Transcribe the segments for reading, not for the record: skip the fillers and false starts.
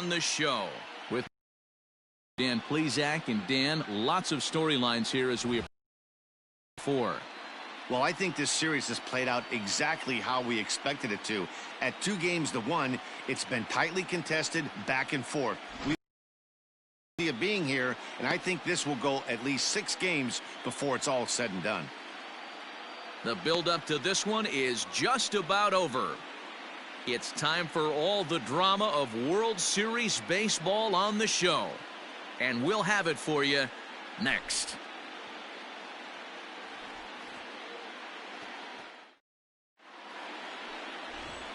on the show with Dan Plesac. And Dan, lots of storylines here as we approach 4. Well, I think this series has played out exactly how we expected it to. At 2 games to 1, it's been tightly contested, back and forth. We see it being here, and I think this will go at least 6 games before it's all said and done. The build-up to this one is just about over. It's time for all the drama of World Series baseball on the show. And we'll have it for you next.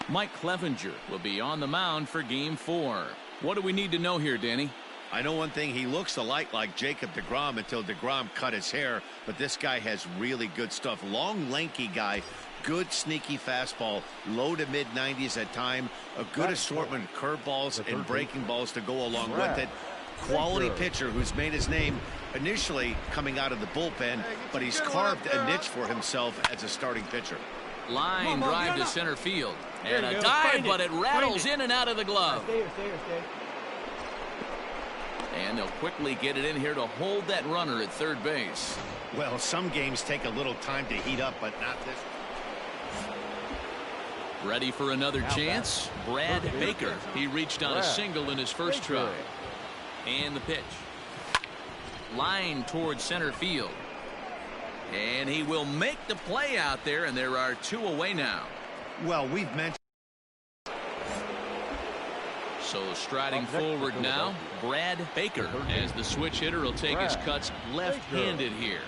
Mike Clevenger will be on the mound for Game 4. What do we need to know here, Danny? I know one thing, he looks a lot like Jacob deGrom until deGrom cut his hair, but this guy has really good stuff. Long, lanky guy, good sneaky fastball, low to mid 90s at time, a good assortment of curveballs and breaking balls to go along with it. Quality pitcher who's made his name initially coming out of the bullpen, but he's carved a niche for himself as a starting pitcher. Line drive to center field. And a dive, but it rattles in and out of the glove. And they'll quickly get it in here to hold that runner at third base. Well, some games take a little time to heat up, but not this. Ready for another chance? Brad Baker. He reached on a single in his first try. And the pitch. Line towards center field. And he will make the play out there, and there are 2 away now. Well, we've mentioned. So striding forward now, Brad Baker, as the switch hitter will take his cuts left-handed here.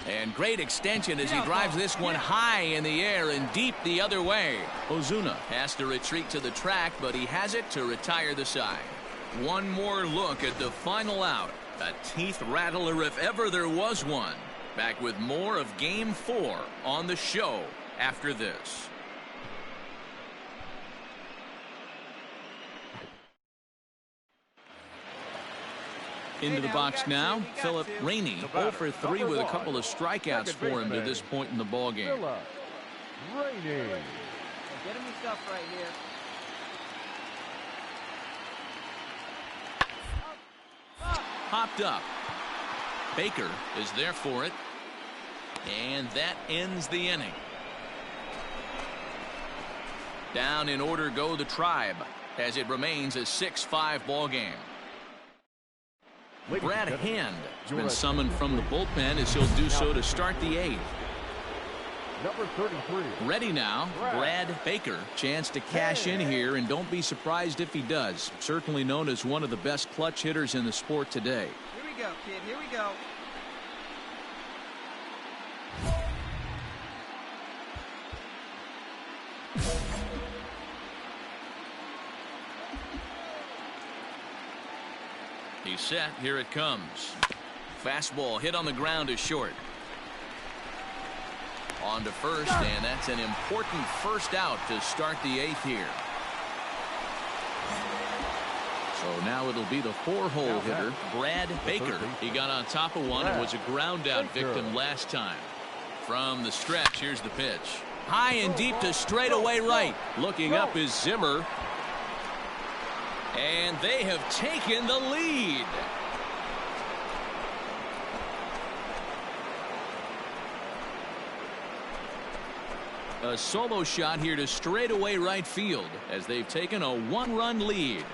And great extension as he drives this one high in the air and deep the other way. Ozuna has to retreat to the track, but he has it to retire the side. One more look at the final out. A teeth rattler if ever there was one. Back with more of Game 4 on the show after this. Into the box now, Philip Rainey, 0 for 3 with a couple of strikeouts for him to this point in the ball game. Philip Rainey. Get him his stuff right here. Popped up. Baker is there for it. And that ends the inning. Down in order go the Tribe as it remains a 6-5 ball game. Brad Hand has been summoned from the bullpen as he'll do so to start the 8th. Number 33. Ready now, Brad Baker. Chance to cash in here, and don't be surprised if he does. Certainly known as one of the best clutch hitters in the sport today. Here we go, kid. Here we go. He's set. Here it comes. Fastball hit on the ground is short. On to first, and that's an important first out to start the 8th here. So now it'll be the 4-hole hitter, Brad Baker. He got on top of one and was a ground out victim last time. From the stretch, here's the pitch. High and deep to straightaway right. Looking up is Zimmer. And they have taken the lead. A solo shot here to straightaway right field as they've taken a 1-run lead.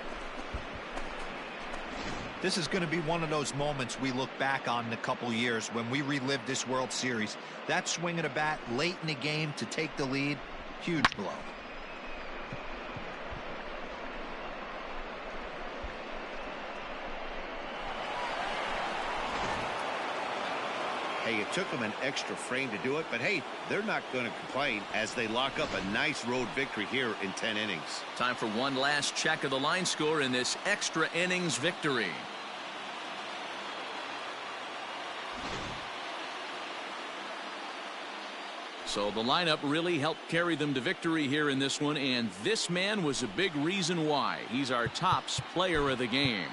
This is going to be one of those moments we look back on in a couple years when we relive this World Series. That swing of the bat late in the game to take the lead, huge blow. Hey, it took them an extra frame to do it, but hey, they're not going to complain as they lock up a nice road victory here in 10 innings. Time for one last check of the line score in this extra innings victory. So the lineup really helped carry them to victory here in this one, and this man was a big reason why. He's our tops player of the game.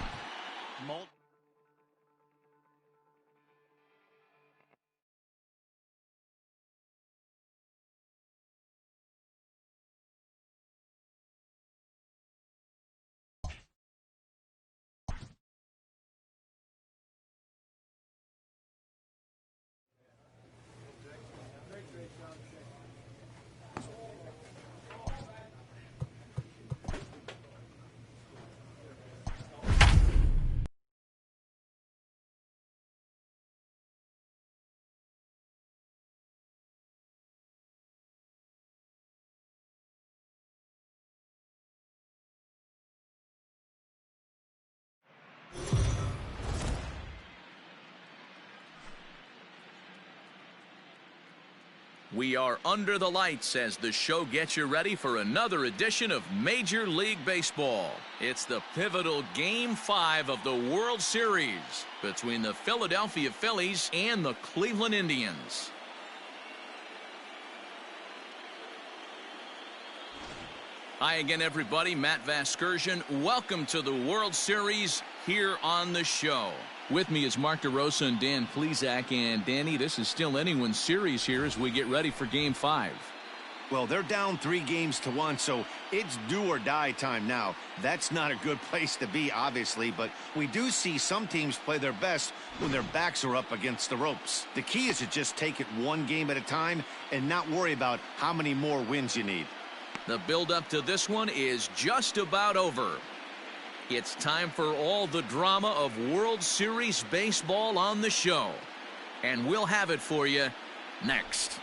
We are under the lights as the show gets you ready for another edition of Major League Baseball. It's the pivotal Game 5 of the World Series between the Philadelphia Phillies and the Cleveland Indians. Hi again, everybody. Matt Vasgersian. Welcome to the World Series here on the show. With me is Mark DeRosa and Dan Plesac. And Danny, this is still anyone's series here as we get ready for Game 5. Well, they're down 3-1, so it's do or die time now. That's not a good place to be, obviously, but we do see some teams play their best when their backs are up against the ropes. The key is to just take it one game at a time and not worry about how many more wins you need. The build-up to this one is just about over. It's time for all the drama of World Series baseball on the show. And we'll have it for you next.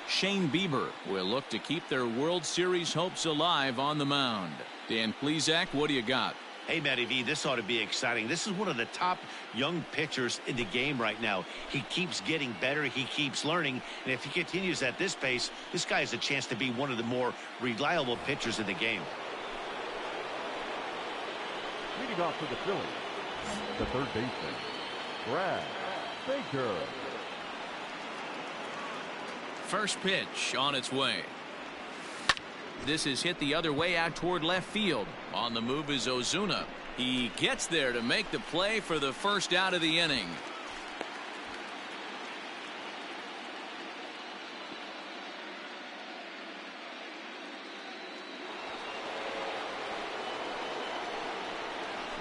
Shane Bieber will look to keep their World Series hopes alive on the mound. Dan Plesac, what do you got? Hey, Matty V, this ought to be exciting. This is one of the top young pitchers in the game right now. He keeps getting better. He keeps learning. And if he continues at this pace, this guy has a chance to be one of the more reliable pitchers in the game. Leading off for the Phillies, the third baseman, Brad Baker. First pitch on its way. This is hit the other way out toward left field. On the move is Ozuna. He gets there to make the play for the first out of the inning.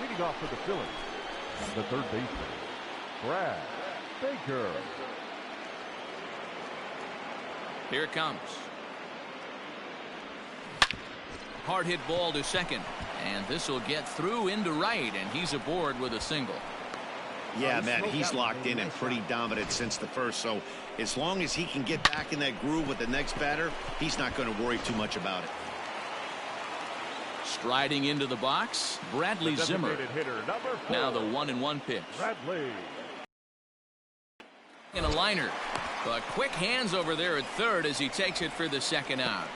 Leading off for the Phillies, the third baseman, Brad Baker. Here it comes. Hard hit ball to second, and this will get through into right, and he's aboard with a single. Yeah, Matt, he's locked in and pretty dominant since the first, so as long as he can get back in that groove with the next batter, he's not going to worry too much about it. Striding into the box, Bradley Zimmer. Now the 1-1 pitch. Bradley. In a liner, but quick hands over there at third as he takes it for the second out.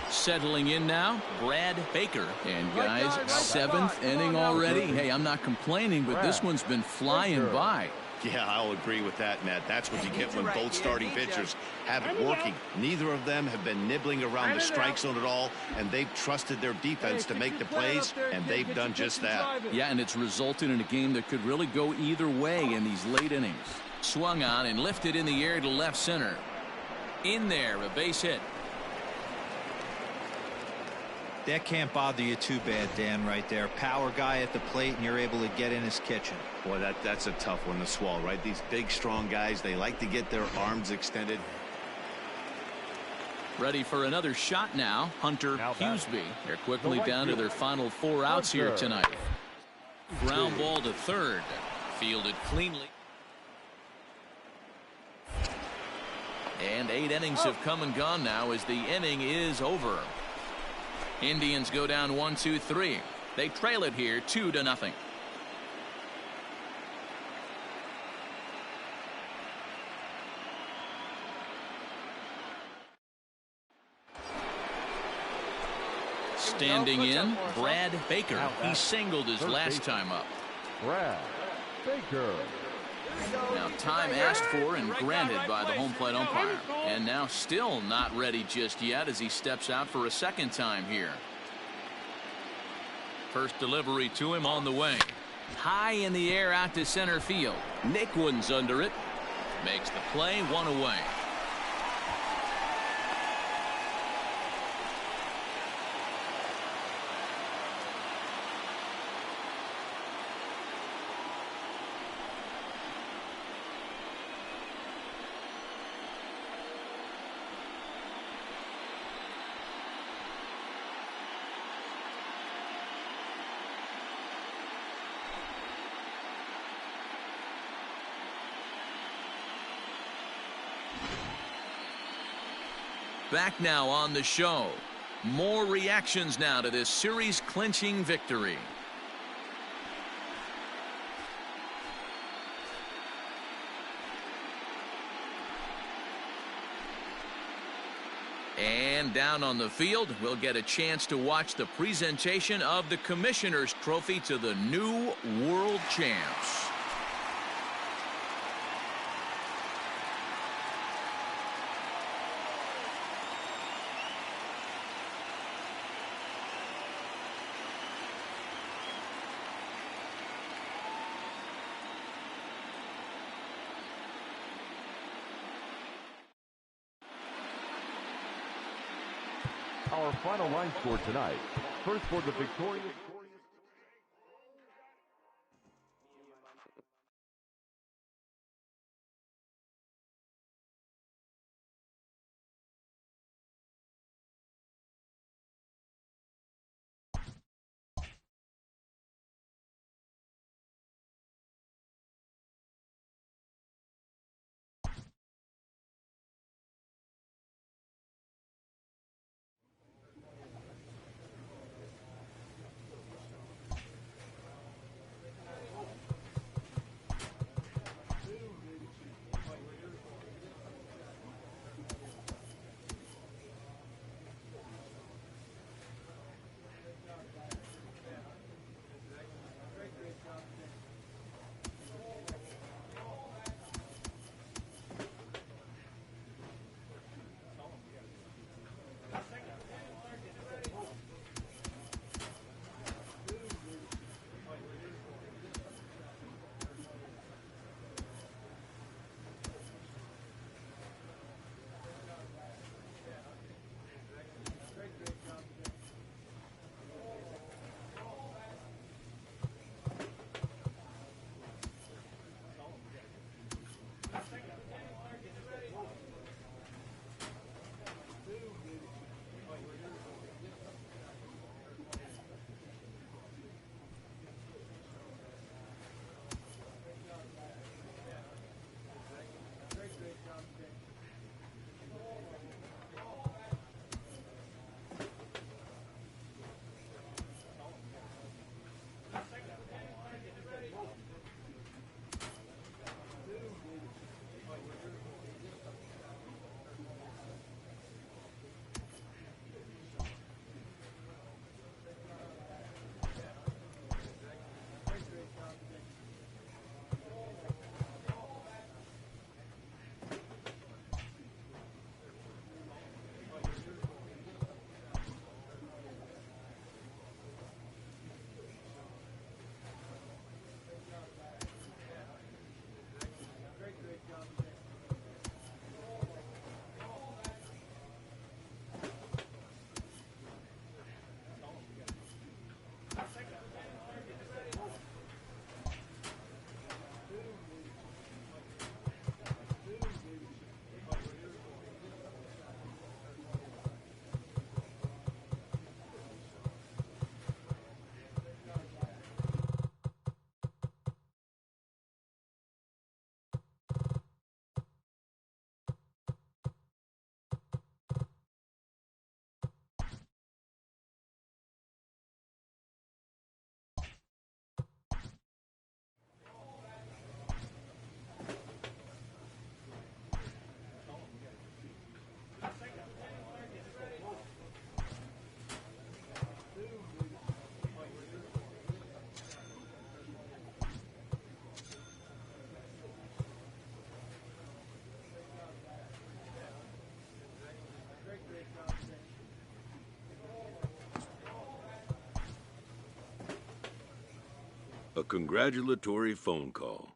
Settling in now, Brad Baker. And guys, 7th inning already. Hey, I'm not complaining, but this one's been flying by. Yeah, I'll agree with that, Matt. That's what you get when both starting pitchers have it working. Neither of them have been nibbling around the strike zone at all, and they've trusted their defense to make the plays, and they've done just that. Yeah, and it's resulted in a game that could really go either way in these late innings. Swung on and lifted in the air to left center. In there, a base hit. That can't bother you too bad, Dan, right there. Power guy at the plate, and you're able to get in his kitchen. Boy, that's a tough one to swallow, right? These big, strong guys, they like to get their arms extended. Ready for another shot now. Hunter Huseby. They're quickly down to their final 4 outs here tonight. Ground ball to third. Fielded cleanly. And 8 innings have come and gone now as the inning is over. Indians go down 1-2-3. They trail it here 2-0. Standing in, Brad Baker. He singled his last time up. Brad Baker. Now time asked for and granted by the home plate umpire. And now still not ready just yet as he steps out for a second time here. First delivery to him on the way. High in the air out to center field. Nick Wooden's under it. Makes the play, 1 away. Back now on the show. More reactions now to this series-clinching victory. And down on the field, we'll get a chance to watch the presentation of the Commissioner's Trophy to the new world champs. Our final line score tonight. First for the victorious. A congratulatory phone call.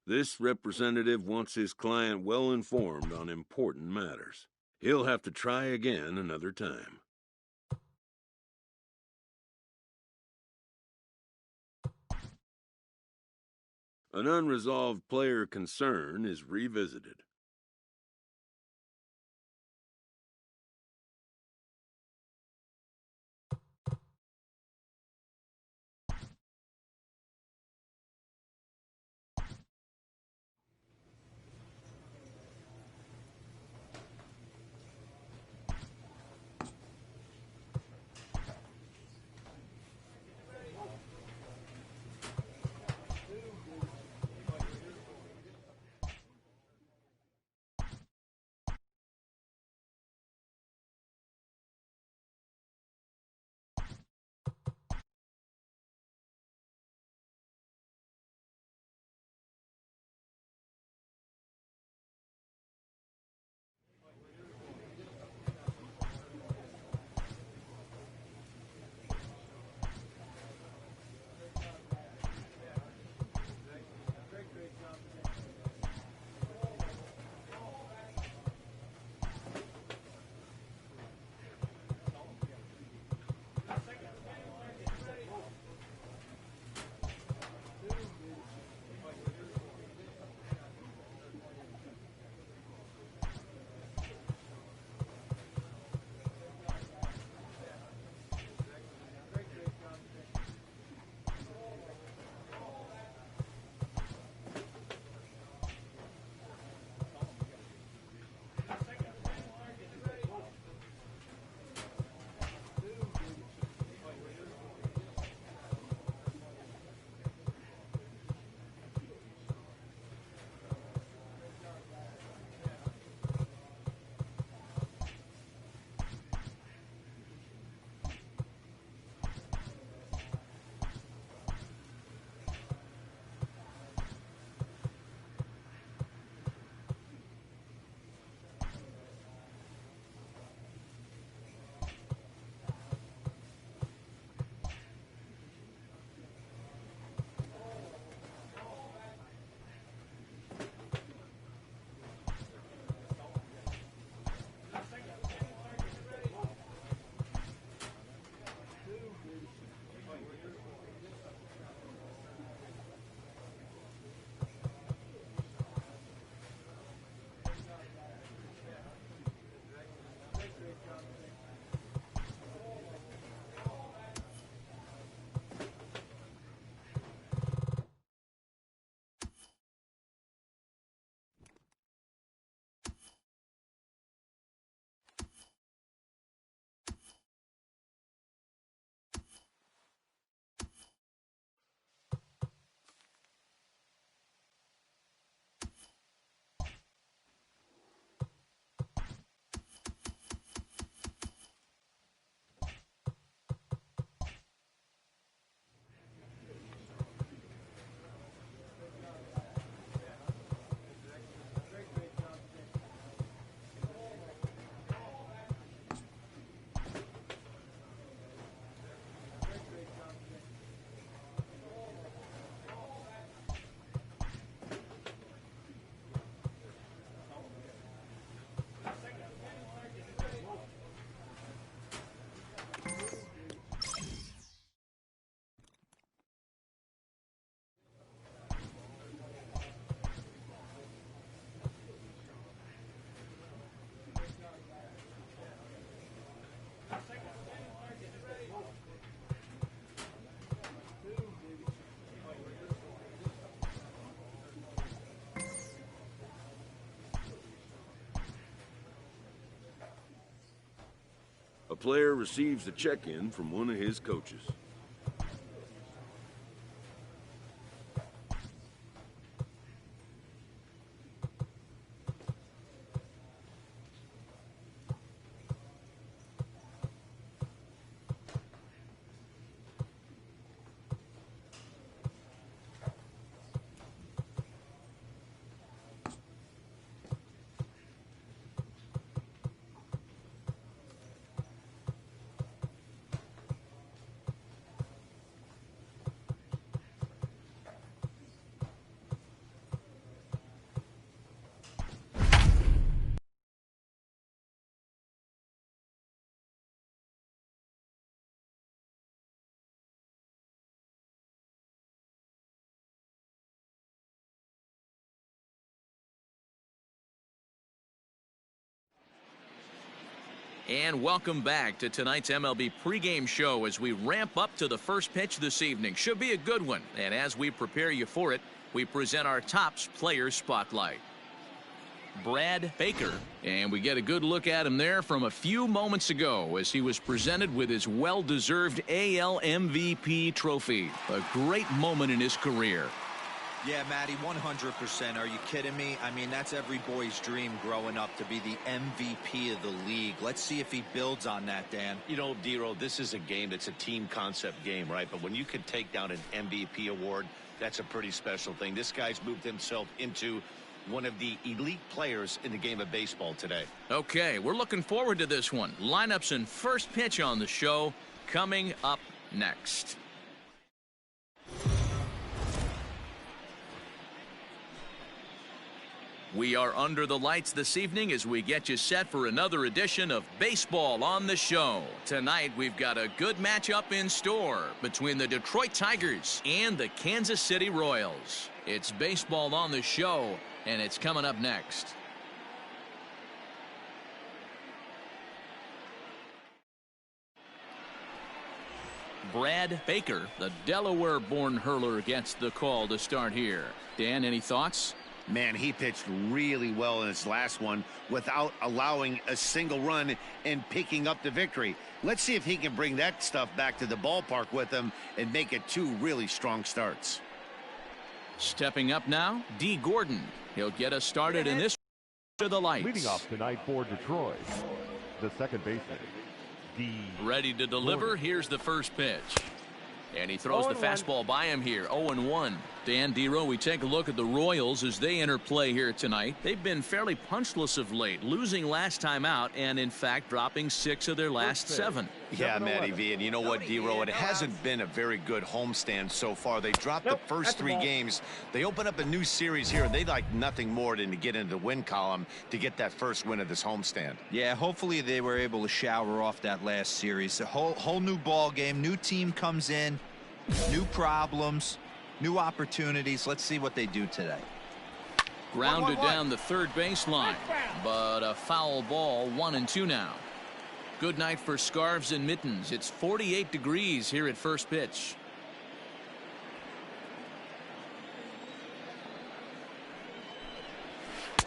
This representative wants his client well informed on important matters. He'll have to try again another time. An unresolved player concern is revisited. player receives a check-in from one of his coaches. And welcome back to tonight's MLB pregame show as we ramp up to the first pitch this evening. Should be a good one. And as we prepare you for it, we present our Topps Player Spotlight. Brad Baker, and we get a good look at him there from a few moments ago as he was presented with his well-deserved AL MVP trophy. A great moment in his career. Yeah, Matty, 100%. Are you kidding me? I mean, that's every boy's dream growing up, to be the MVP of the league. Let's see if he builds on that, Dan. You know, D-Row, this is a game that's a team concept game, right? But when you can take down an MVP award, that's a pretty special thing. This guy's moved himself into one of the elite players in the game of baseball today. Okay, we're looking forward to this one. Lineups and first pitch on the show coming up next. We are under the lights this evening as we get you set for another edition of Baseball on the Show. Tonight, we've got a good matchup in store between the Detroit Tigers and the Kansas City Royals. It's Baseball on the Show, and it's coming up next. Brad Baker, the Delaware-born hurler, gets the call to start here. Dan, any thoughts? Man, he pitched really well in his last one without allowing a single run and picking up the victory. Let's see if he can bring that stuff back to the ballpark with him and make it two really strong starts. Stepping up now, D. Gordon. He'll get us started in this to the lights. Leading off tonight for Detroit, the second baseman, D. Ready to deliver. Gordon. Here's the first pitch. And he throws the fastball by him here. 0-1. Dan Dero, we take a look at the Royals as they enter play here tonight. They've been fairly punchless of late, losing last time out and, in fact, dropping 6 of their last 7. Yeah, Matty V, and you know what, Dero, it hasn't been a very good homestand so far. They dropped the first 3 games. They open up a new series here, and they'd like nothing more than to get into the win column to get that first win of this homestand. Yeah, hopefully they were able to shower off that last series. A whole new ball game, new team comes in, new problems, new opportunities. Let's see what they do today. Grounded down the third baseline, but a foul ball. 1-2 now. Good night for scarves and mittens. It's 48 degrees here at first pitch.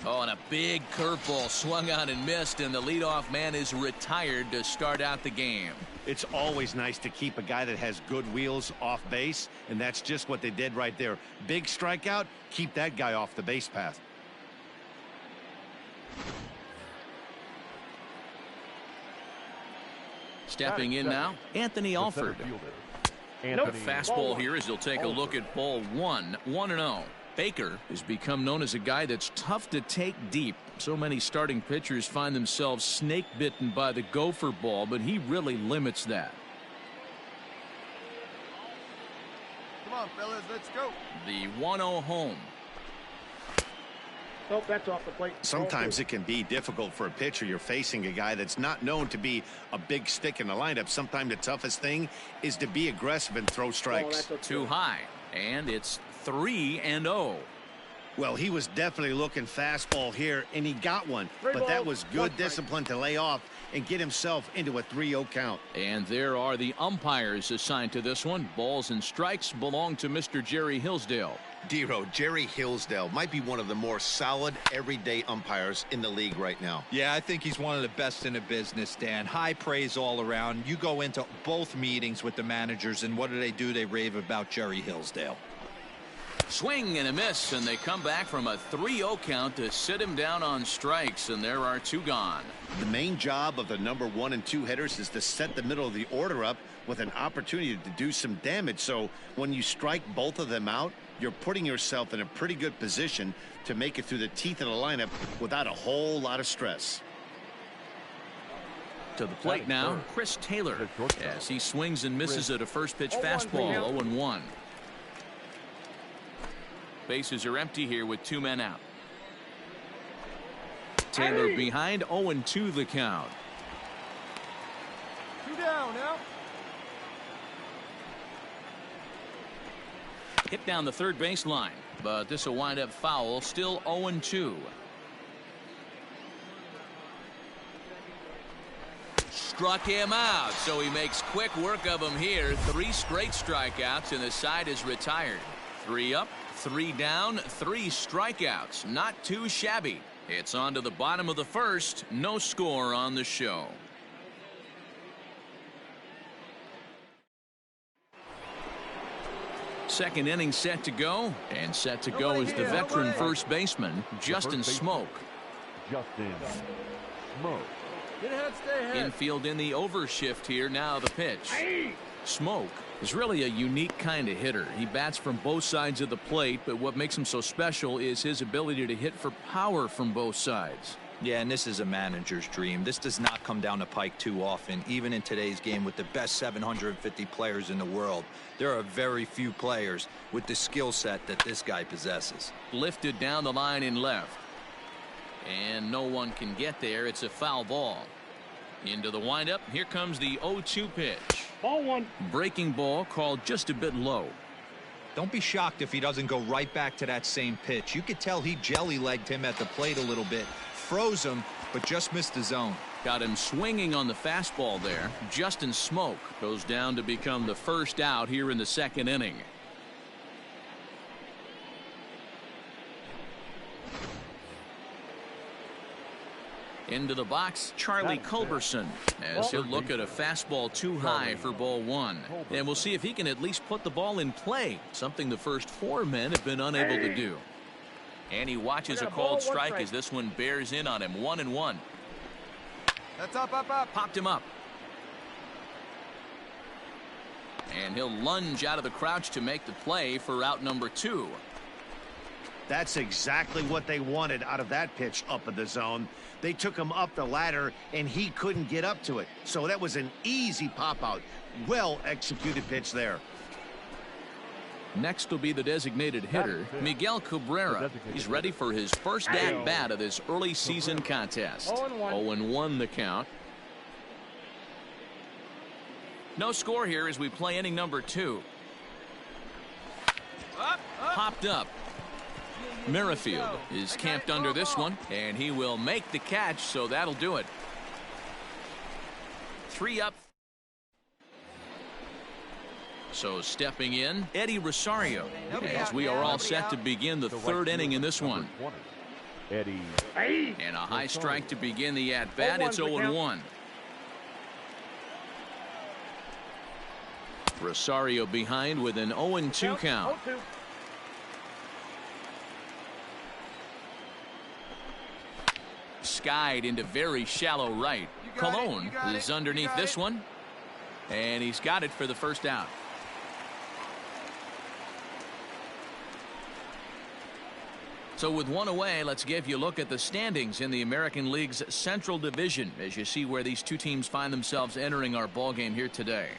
Oh, and a big curveball swung on and missed, and the leadoff man is retired to start out the game. It's always nice to keep a guy that has good wheels off base, and that's just what they did right there. Big strikeout, keep that guy off the base path. Stepping in now, Anthony Alford. Fastball here as he'll take a look at ball 1. 1-0. Baker has become known as a guy that's tough to take deep. So many starting pitchers find themselves snake bitten by the gopher ball, but he really limits that. Come on, fellas, let's go. The 1-0 home. Nope, that's off the plate. Sometimes it can be difficult for a pitcher. You're facing a guy that's not known to be a big stick in the lineup. Sometimes the toughest thing is to be aggressive and throw strikes. Too high, and it's 3-0. Well, he was definitely looking fastball here, and he got one. But that was good discipline to lay off and get himself into a 3-0 count. And there are the umpires assigned to this one. Balls and strikes belong to Mr. Jerry Hillsdale. D-Row, Jerry Hillsdale might be one of the more solid everyday umpires in the league right now. Yeah, I think he's one of the best in the business, Dan. High praise all around. You go into both meetings with the managers, and what do? They rave about Jerry Hillsdale. Swing and a miss, and they come back from a 3-0 count to sit him down on strikes, and there are 2 gone. The main job of the number 1 and 2 hitters is to set the middle of the order up with an opportunity to do some damage. So when you strike both of them out, you're putting yourself in a pretty good position to make it through the teeth of the lineup without a whole lot of stress. To the plate now, Chris Taylor, as he swings and misses at a first pitch fastball. 0-1. Bases are empty here with 2 men out. Taylor behind, 0-2 the count. 2 down now. Hit down the third base line, but this will wind up foul. Still 0-2. Struck him out, so he makes quick work of him here. 3 straight strikeouts, and the side is retired. 3 up, 3 down, 3 strikeouts. Not too shabby. It's on to the bottom of the first. No score on the show. Second inning set to go, and set to go is the veteran first baseman, Justin Smoak. Justin Smoak. Get ahead, stay ahead. Infield in the overshift here. Now the pitch. Smoak is really a unique kind of hitter. He bats from both sides of the plate, but what makes him so special is his ability to hit for power from both sides. Yeah, and this is a manager's dream. This does not come down the pike too often, even in today's game with the best 750 players in the world. There are very few players with the skill set that this guy possesses. Lifted down the line in left. And no one can get there. It's a foul ball. Into the windup. Here comes the 0-2 pitch. Ball 1. Breaking ball called just a bit low. Don't be shocked if he doesn't go right back to that same pitch. You could tell he jelly-legged him at the plate a little bit. Froze him, but just missed the zone. Got him swinging on the fastball there. Justin Smoak goes down to become the first out here in the second inning. Into the box, Charlie Culberson, as he'll look at a fastball too high for ball 1. And we'll see if he can at least put the ball in play, something the first 4 men have been unable to do. And he watches a called strike as this one bears in on him. 1-1. That's up, up, up. Popped him up. And he'll lunge out of the crouch to make the play for out number 2. That's exactly what they wanted out of that pitch up in the zone. They took him up the ladder, and he couldn't get up to it. So that was an easy pop-out. Well-executed pitch there. Next will be the designated hitter, Miguel Cabrera. He's ready for his first at-bat of this early season contest. 0-1 the count. No score here as we play inning number 2. Popped up. Merrifield is camped under this one, and he will make the catch, so that'll do it. 3 up. So stepping in, Eddie Rosario, as we are all set to begin the third inning in this one. Eddie. And a high strike to begin the at-bat. It's 0-1. Rosario behind with an 0-2 count. Skied into very shallow right. Colon is underneath this one, and he's got it for the first out. So with one away, let's give you a look at the standings in the American League's Central Division as you see where these two teams find themselves entering our ball game here today.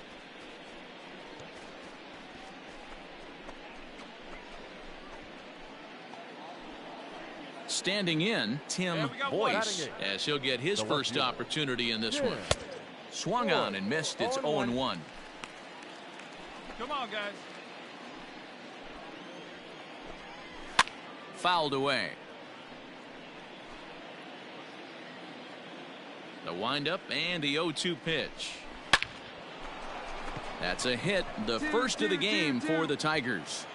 Standing in, Tim Boyce, as he'll get his first opportunity in this one. Swung on and missed. It's 0-1. Come on, guys. Fouled away. The windup and the 0-2 pitch. That's a hit, the first of the game for the Tigers.